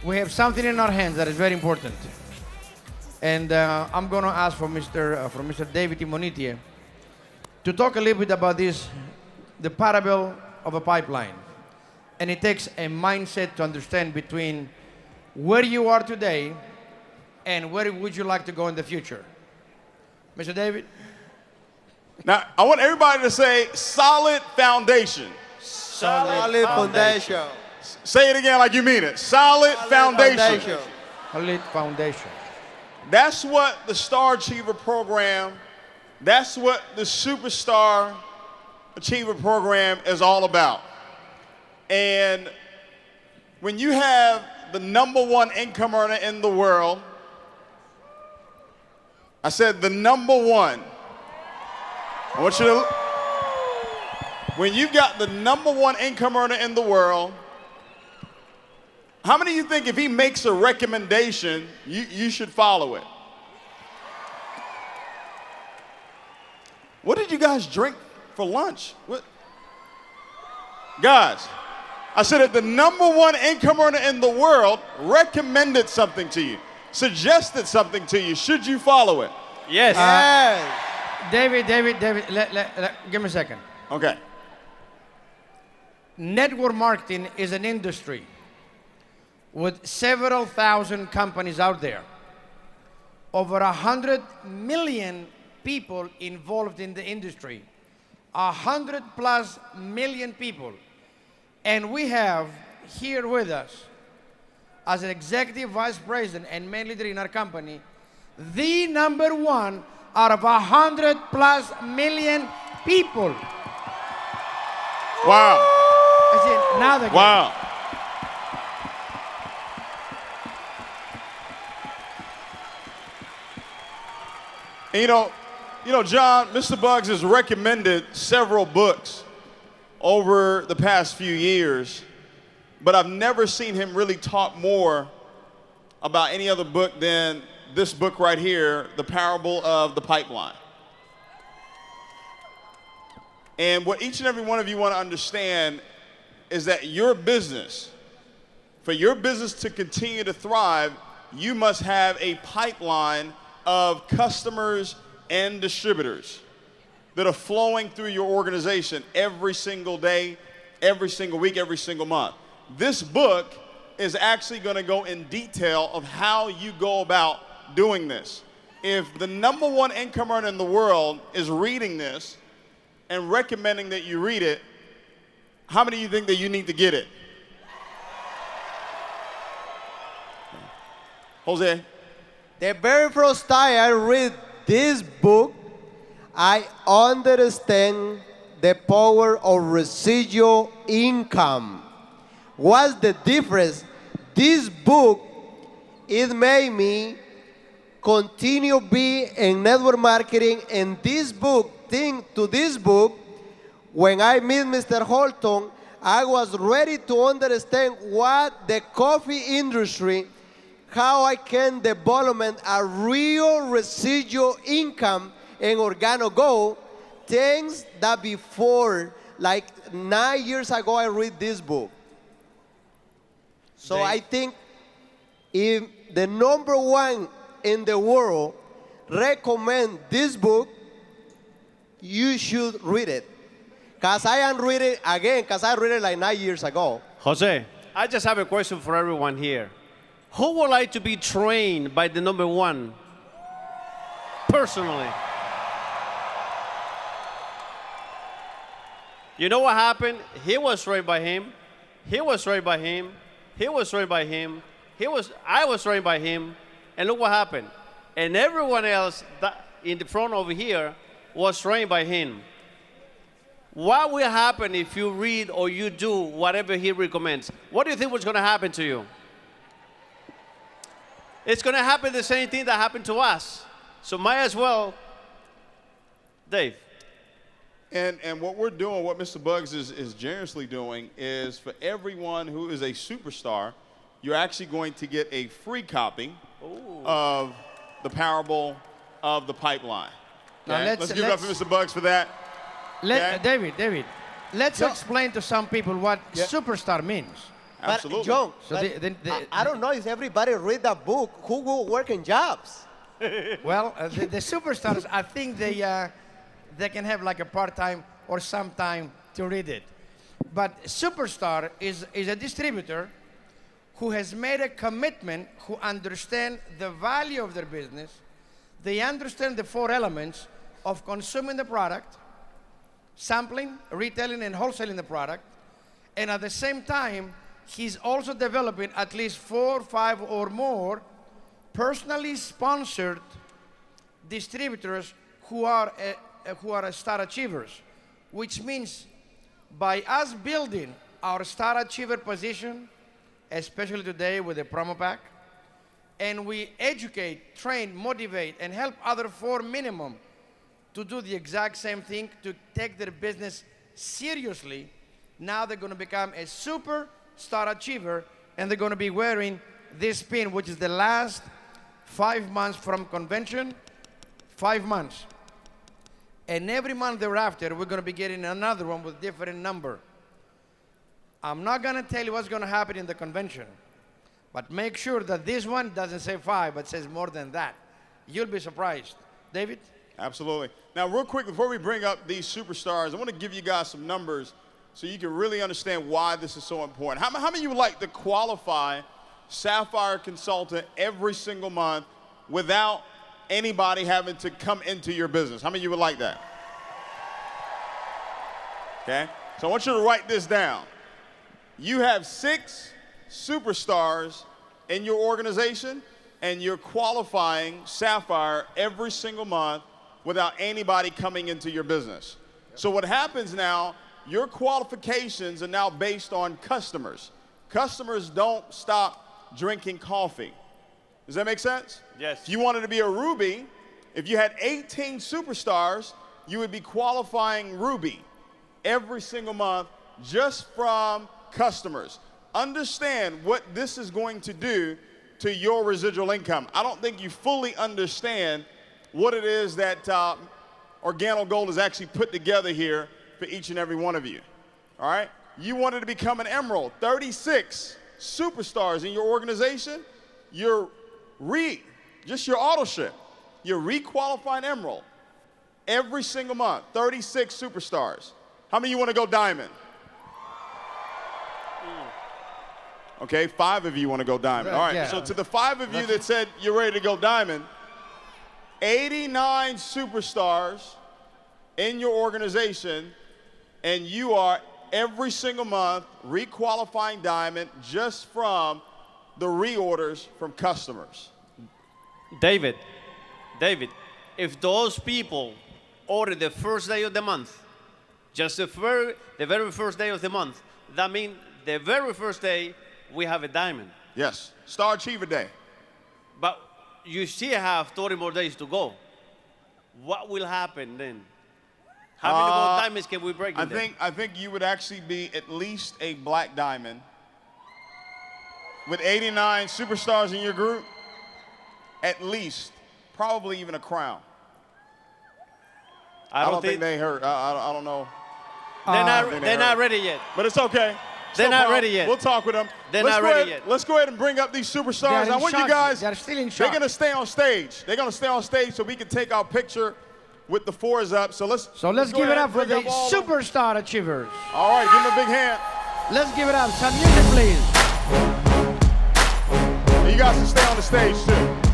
we have something in our hands that is very important. And I'm going to ask from Mr. David Imonitie to talk a little bit about this, the parable of a pipeline. And it takes a mindset to understand between where you are today and where would you like to go in the future. Mr. David? Now, I want everybody to say solid foundation. Solid foundation. Say it again like you mean it. Solid foundation. Solid foundation. That's what the Star Achiever program, that's what the Superstar Achiever program is all about. And when you have the #1 income earner in the world, I said the #1. I want you to, when you've got the #1 income earner in the world, how many of you think if he makes a recommendation, you should follow it? What did you guys drink for lunch? What? Guys, I said if the #1 income earner in the world recommended something to you, suggested something to you, should you follow it? Yes. David, give me a second. Okay. Network marketing is an industry with several thousand companies out there. Over 100 million people involved in the industry. 100+ million people. And we have here with us, as an executive vice president and main leader in our company, the #1 out of 100+ million people. Wow. That's it. Now the game. Wow. And you know, John, Mr. Bugs has recommended several books over the past few years, but I've never seen him really talk more about any other book than this book right here, The Parable of the Pipeline. And what each and every one of you want to understand is that your business, for your business to continue to thrive, you must have a pipeline of customers and distributors that are flowing through your organization every single day, every single week, every single month. This book is actually going to go in detail of how you go about doing this. If the #1 income earner in the world is reading this and recommending that you read it, how many of you think that you need to get it? Jose? The very first time I read this book, I understand the power of residual income. What's the difference? This book, it made me continue be in network marketing, and this book, when I meet Mr. Holton, I was ready to understand what the coffee industry, how I can develop a real residual income in OrganoGo, things that before, like 9 years ago, I read this book. So I think if the #1 in the world recommend this book, you should read it. Because I am reading it again, because I read it like 9 years ago. Jose, I just have a question for everyone here. Who would like to be trained by the #1 personally? You know what happened? He was trained by him. He was trained by him. He was trained by him. I was trained by him. And look what happened. And everyone else that in the front over here was trained by him. What will happen if you read or you do whatever he recommends? What do you think was going to happen to you? It's going to happen the same thing that happened to us. So might as well, Dave. And what we're doing, what Mr. Bugs is generously doing, is for everyone who is a superstar, you're actually going to get a free copy of The Parable of the Pipeline. Now Okay? Let's give it up for Mr. Bugs for that. Okay? David, let's explain to some people what superstar means. Absolutely. But John, So but the- I don't know if everybody read that book. Who will work in jobs? Well, the superstars, I think they can have like a part-time or some time to read it. But superstar is a distributor who has made a commitment, who understand the value of their business. They understand the 4 elements of consuming the product, sampling, retailing, and wholesaling the product. And at the same time, he's also developing at least 4, 5, or more personally sponsored distributors who are star achievers, which means by us building our star achiever position, especially today with the promo pack, and we educate, train, motivate, and help other 4 minimum to do the exact same thing, to take their business seriously. Now they're going to become a super star achiever, and they're going to be wearing this pin, which is the last 5 months from convention, 5 months. And every month thereafter, we're going to be getting another one with different number. I'm not going to tell you what's going to happen in the convention, but make sure that this one doesn't say 5, but says more than that. You'll be surprised. David? Absolutely. Now, real quick, before we bring up these superstars, I want to give you guys some numbers so you can really understand why this is so important. How many of you would like to qualify Sapphire Consultant every single month without anybody having to come into your business? How many of you would like that? Okay? So I want you to write this down. You have 6 superstars in your organization, and you're qualifying Sapphire every single month without anybody coming into your business. So what happens now, your qualifications are now based on customers. Customers don't stop drinking coffee. Does that make sense? Yes. If you wanted to be a Ruby, if you had 18 superstars, you would be qualifying Ruby every single month just from customers. Understand what this is going to do to your residual income. I don't think you fully understand what it is that Organo Gold has actually put together here for each and every one of you. All right? You wanted to become an Emerald. 36 superstars in your organization. You're just your auto ship. You're requalifying Emerald every single month. 36 superstars. How many of you want to go Diamond? Okay, 5 of you want to go Diamond. All right, Yeah. so to the 5 of you that said you're ready to go Diamond, 89 superstars in your organization, and you are every single month requalifying Diamond just from the reorders from customers. David, if those people order the first day of the month, just the very first day of the month, that means the very first day we have a diamond. Yes, Star Achiever Day. But you still have 30 more days to go. What will happen then? How many more diamonds can we break in there? I think you would actually be at least a black diamond with 89 superstars in your group. At least, probably even a crown. I don't think they hurt. I don't know. They're not ready yet. But it's okay. They're not ready yet. We'll talk with them. They're not ready yet. Let's go ahead and bring up these superstars. They're I in want you shock. guys. They're still in They're shock. going to stay on stage. They're going to stay on stage so we can take our picture with the 4s up. So let's So let's go give it ahead up for and the bring up all of them. superstar achievers. All right, give them a big hand. Let's give it up. Some music, please. You guys can stay on the stage too.